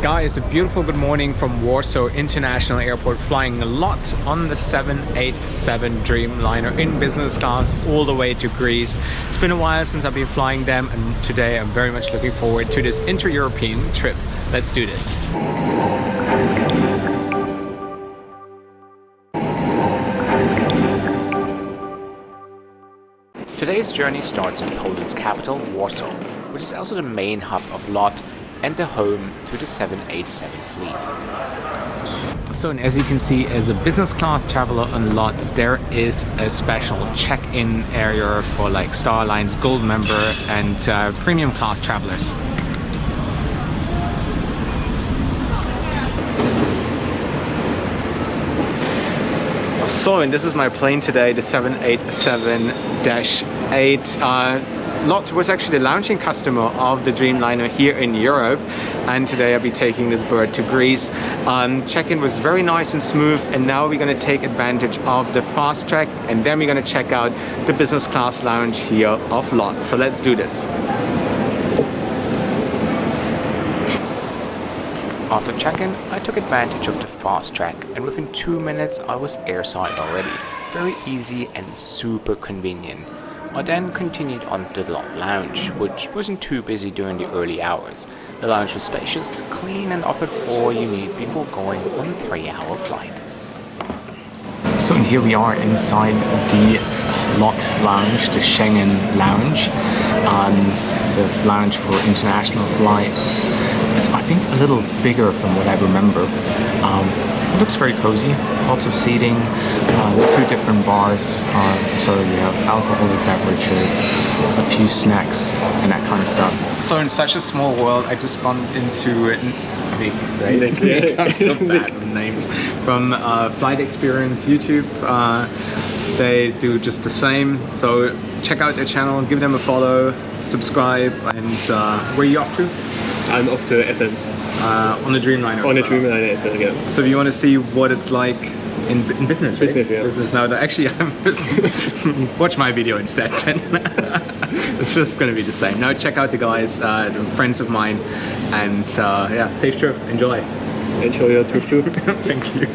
Guys, a beautiful good morning from Warsaw International Airport, flying a lot on the 787 Dreamliner in business class all the way to Greece. It's been a while since I've been flying them, and today I'm very much looking forward to this inter-European trip. Let's do this. Today's journey starts in Poland's capital, Warsaw, which is also the main hub of LOT and the home to the 787 fleet. So, and as you can see, as a business class traveler on LOT, there is a special check-in area for like Star Alliance Gold member and premium class travelers. So, and this is my plane today, the 787-8. LOT was actually the launching customer of the Dreamliner here in Europe, and today I'll be taking this bird to Greece. Check-in was very nice and smooth, and now we're going to take advantage of the fast track, and then we're going to check out the business class lounge here of LOT. So let's do this. After check-in, I took advantage of the fast track, and within 2 minutes I was airside already. Very easy and super convenient. I then continued on to the LOT lounge, which wasn't too busy during the early hours. The lounge was spacious, clean, and offered all you need before going on a 3-hour flight. So here we are inside the LOT lounge, the Schengen lounge. The lounge for international flights is, I think, a little bigger from what I remember. It looks very cozy, lots of seating, there's 2 different bars, so you have alcoholic beverages, a few snacks, and that kind of stuff. So in such a small world, I just bumped into Nick, right? I'm so bad with names. From Flight Experience YouTube. They do just the same, so check out their channel, give them a follow, subscribe, and where are you off to? I'm off to Athens. On the Dreamliner. On the Dreamliner as well, yeah. So if you want to see what it's like in business, right? Business, yeah. Business now. Actually, watch my video instead. It's just going to be the same. Now check out the guys, friends of mine, and yeah, safe trip. Enjoy. Enjoy your trip too. Thank you.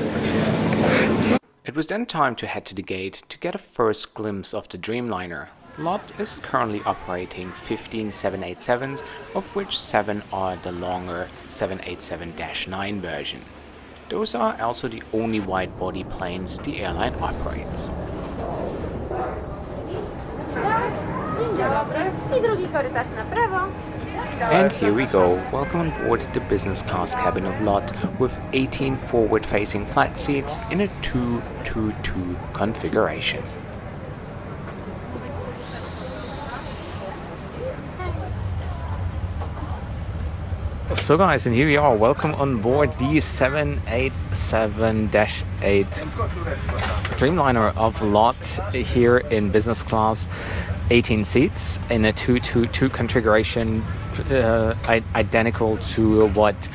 It was then time to head to the gate to get a first glimpse of the Dreamliner. LOT is currently operating 15 787s, of which 7 are the longer 787-9 version. Those are also the only wide-body planes the airline operates. And here we go, welcome on board the business class cabin of LOT with 18 forward-facing flight seats in a 2-2-2 configuration. So guys, and here we are, welcome on board the 787-8 Dreamliner of LOT here in business class, 18 seats in a 2-2-2 configuration, identical to what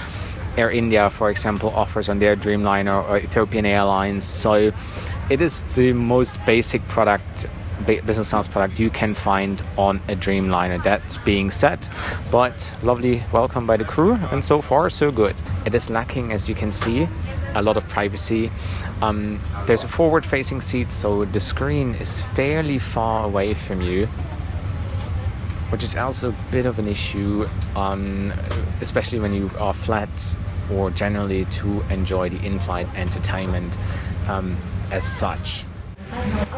Air India, for example, offers on their Dreamliner, or Ethiopian Airlines. So it is the most basic product, business class product you can find on a Dreamliner. That's being said, but lovely welcome by the crew, and so far so good. It is lacking, as you can see, a lot of privacy. There's a forward facing seat, so the screen is fairly far away from you, which is also a bit of an issue, especially when you are flat or generally to enjoy the in-flight entertainment as such.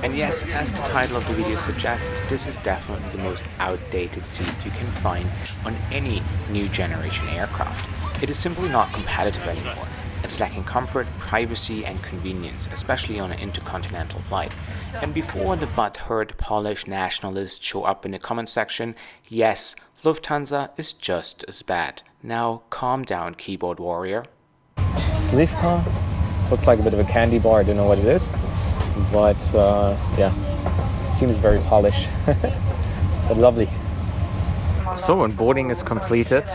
And yes, as the title of the video suggests, this is definitely the most outdated seat you can find on any new generation aircraft. It is simply not competitive anymore. It's lacking comfort, privacy and convenience, especially on an intercontinental flight. And before the butthurt Polish nationalists show up in the comment section, yes, Lufthansa is just as bad. Now calm down, keyboard warrior. Slivka looks like a bit of a candy bar, I don't know what it is. But yeah, seems very Polish, but lovely. So when boarding is completed,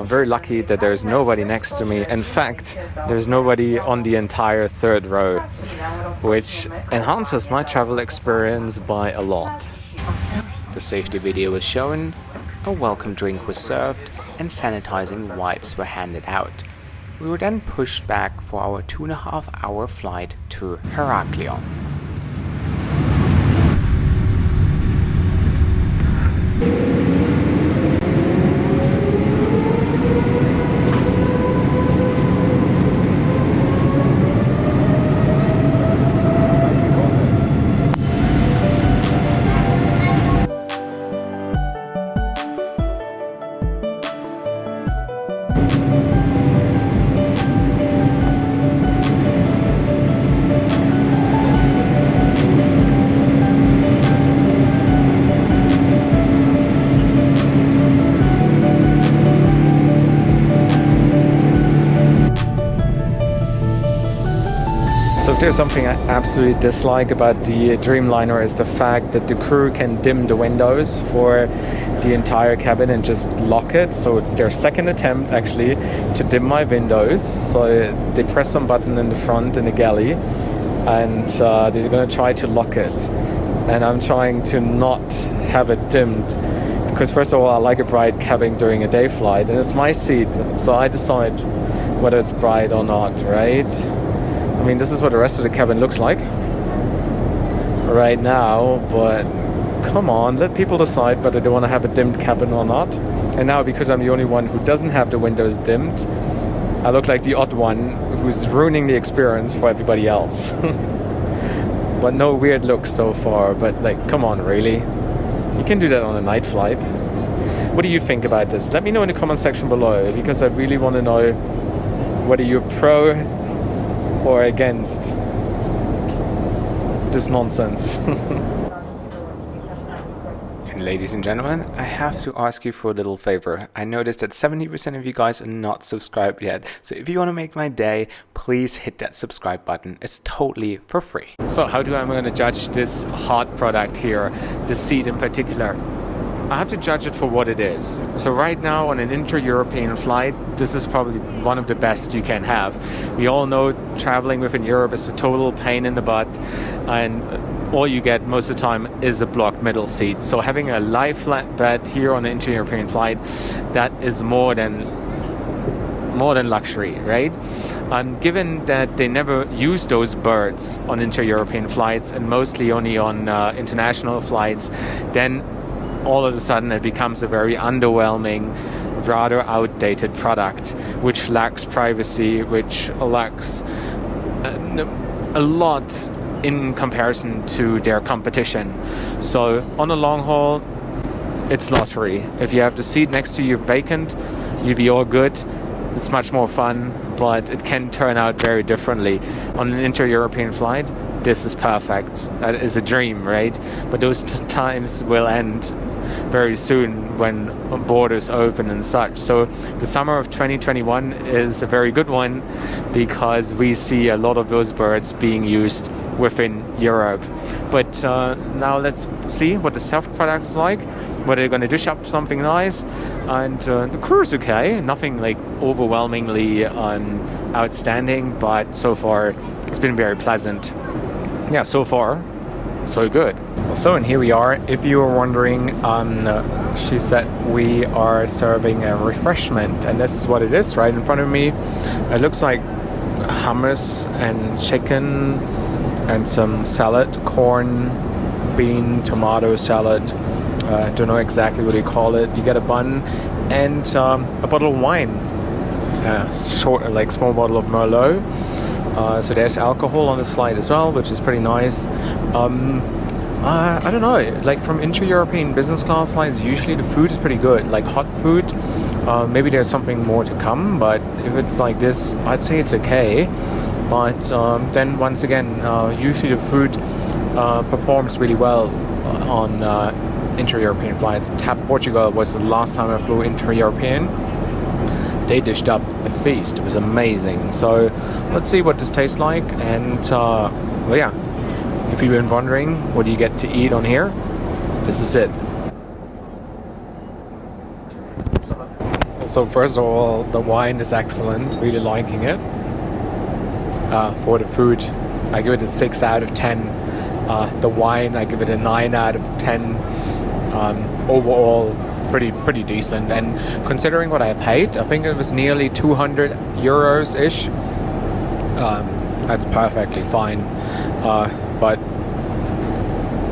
very lucky that there's nobody next to me. In fact, there's nobody on the entire 3rd row, which enhances my travel experience by a lot. The safety video was shown, a welcome drink was served, and sanitizing wipes were handed out. We were then pushed back for our 2.5-hour flight to Heraklion. So if there's something I absolutely dislike about the Dreamliner is the fact that the crew can dim the windows for the entire cabin and just lock it. So it's their second attempt actually to dim my windows. So they press some button in the front in the galley and they're going to try to lock it. And I'm trying to not have it dimmed because first of all I like a bright cabin during a day flight and it's my seat. So I decide whether it's bright or not, right? I mean, this is what the rest of the cabin looks like right now, but come on, let people decide whether they want to have a dimmed cabin or not. And now, because I'm the only one who doesn't have the windows dimmed, I look like the odd one who's ruining the experience for everybody else. But no weird looks so far, but like, come on, really? You can do that on a night flight. What do you think about this? Let me know in the comment section below, because I really want to know whether you're pro or against this nonsense. And ladies and gentlemen, I have to ask you for a little favor. I noticed that 70% of you guys are not subscribed yet. So if you want to make my day, please hit that subscribe button. It's totally for free. So how do I going to judge this hot product here, the seat in particular? I have to judge it for what it is. So right now on an inter-European flight, this is probably one of the best you can have. We all know traveling within Europe is a total pain in the butt, and all you get most of the time is a blocked middle seat. So having a lie flat bed here on an inter-European flight, that is more than luxury, right? Given that they never use those birds on inter-European flights and mostly only on international flights, then all of a sudden it becomes a very underwhelming, rather outdated product, which lacks privacy, which lacks a lot in comparison to their competition. So on a long haul, it's lottery. If you have the seat next to you vacant, you'll be all good. It's much more fun, but it can turn out very differently. On an inter-European flight, this is perfect. That is a dream, right? But those times will end very soon when borders open and such. So the summer of 2021 is a very good one because we see a lot of those birds being used within Europe. But now let's see what the soft product is like, whether they're going to dish up something nice. And the crew is okay, nothing like overwhelmingly outstanding, but so far it's been very pleasant. Yeah, so far so good. So, and here we are. If you were wondering, she said we are serving a refreshment, and this is what it is right in front of me. It looks like hummus and chicken and some salad, corn, bean, tomato salad. I don't know exactly what you call it. You get a bun and a bottle of wine, small bottle of Merlot. So there's alcohol on the slide as well, which is pretty nice. I don't know, like from inter-European business class flights, usually the food is pretty good, like hot food. Maybe there's something more to come, but if it's like this, I'd say it's okay. But then once again, usually the food performs really well on inter-European flights. TAP Portugal was the last time I flew inter-European. They dished up a feast. It was amazing. So let's see what this tastes like. And well, yeah, if you've been wondering what do you get to eat on here, this is it. So first of all, the wine is excellent. Really liking it. For the food, I give it a 6 out of 10. The wine, I give it a 9 out of 10. Overall, pretty decent. And considering what I paid, I think it was nearly 200 euros ish. That's perfectly fine, but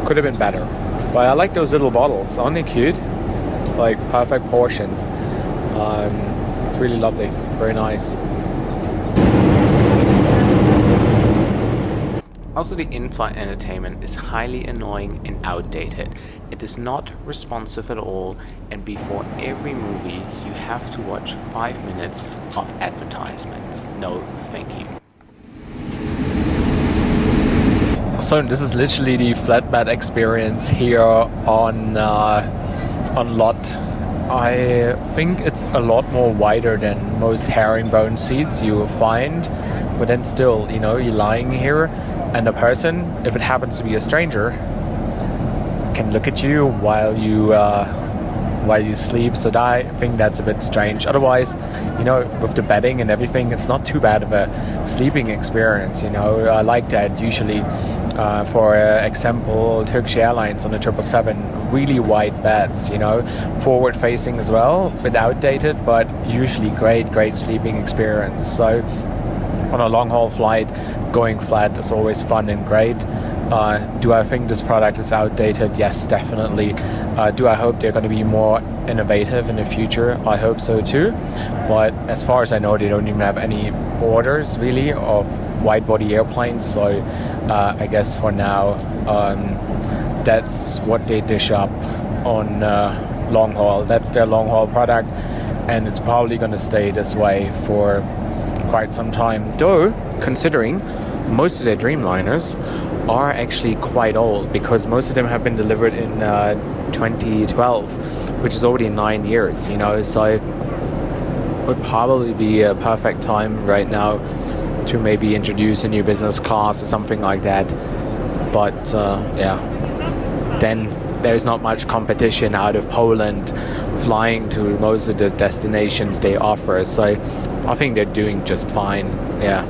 could have been better. But I like those little bottles. Aren't they cute? Like perfect portions. It's really lovely. Very nice. Also, the in-flight entertainment is highly annoying and outdated. It is not responsive at all, and before every movie you have to watch 5 minutes of advertisements. No, thank you. So this is literally the flatbed experience here on lot. I think it's a lot more wider than most herringbone seats you will find, but then still, you know, you're lying here and the person, if it happens to be a stranger, can look at you while you sleep. So I think that's a bit strange. Otherwise, you know, with the bedding and everything, it's not too bad of a sleeping experience. You know, I like that usually. For example, Turkish Airlines on the 777, really wide beds, you know, forward facing as well, a bit outdated, but usually great sleeping experience. So on a long haul flight, going flat is always fun and great. Do I think this product is outdated? Yes, definitely. Do I hope they're going to be more innovative in the future? I hope so too. But as far as I know, they don't even have any orders really of wide-body airplanes. So I guess for now, that's what they dish up on long haul. That's their long haul product, and it's probably going to stay this way for quite some time. Though, considering most of their Dreamliners are actually quite old, because most of them have been delivered in 2012, which is already 9 years, you know, so would probably be a perfect time right now to maybe introduce a new business class or something like that. But yeah, then there's not much competition out of Poland flying to most of the destinations they offer, so I think they're doing just fine. Yeah.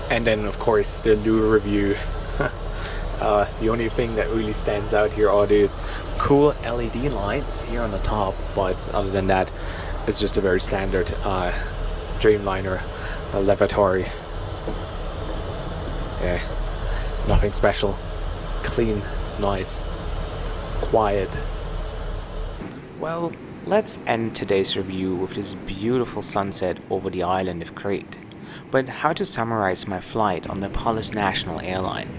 And then of course the Lure review. The only thing that really stands out here are the cool LED lights here on the top, but other than that, it's just a very standard Dreamliner lavatory. Yeah, nothing special. Clean, nice, quiet. Well, let's end today's review with this beautiful sunset over the island of Crete. But how to summarize my flight on the Polish national airline?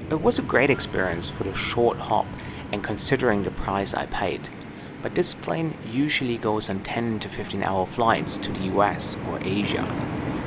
It was a great experience for the short hop and considering the price I paid. But this plane usually goes on 10 to 15 hour flights to the US or Asia.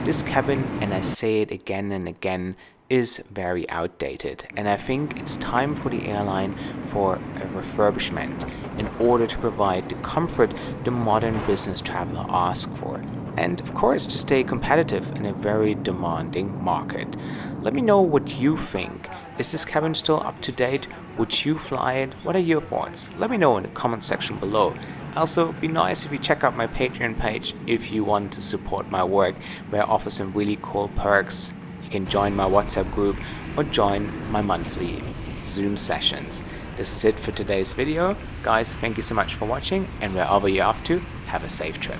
This cabin, and I say it again and again, is very outdated, and I think it's time for the airline for a refurbishment in order to provide the comfort the modern business traveler asks for, and of course to stay competitive in a very demanding market. Let me know what you think. Is this cabin still up to date? Would you fly it? What are your thoughts? Let me know in the comment section below. Also, be nice if you check out my Patreon page if you want to support my work, where I offer some really cool perks. You can join my WhatsApp group or join my monthly Zoom sessions. This is it for today's video. Guys, thank you so much for watching, and wherever you're off to, have a safe trip.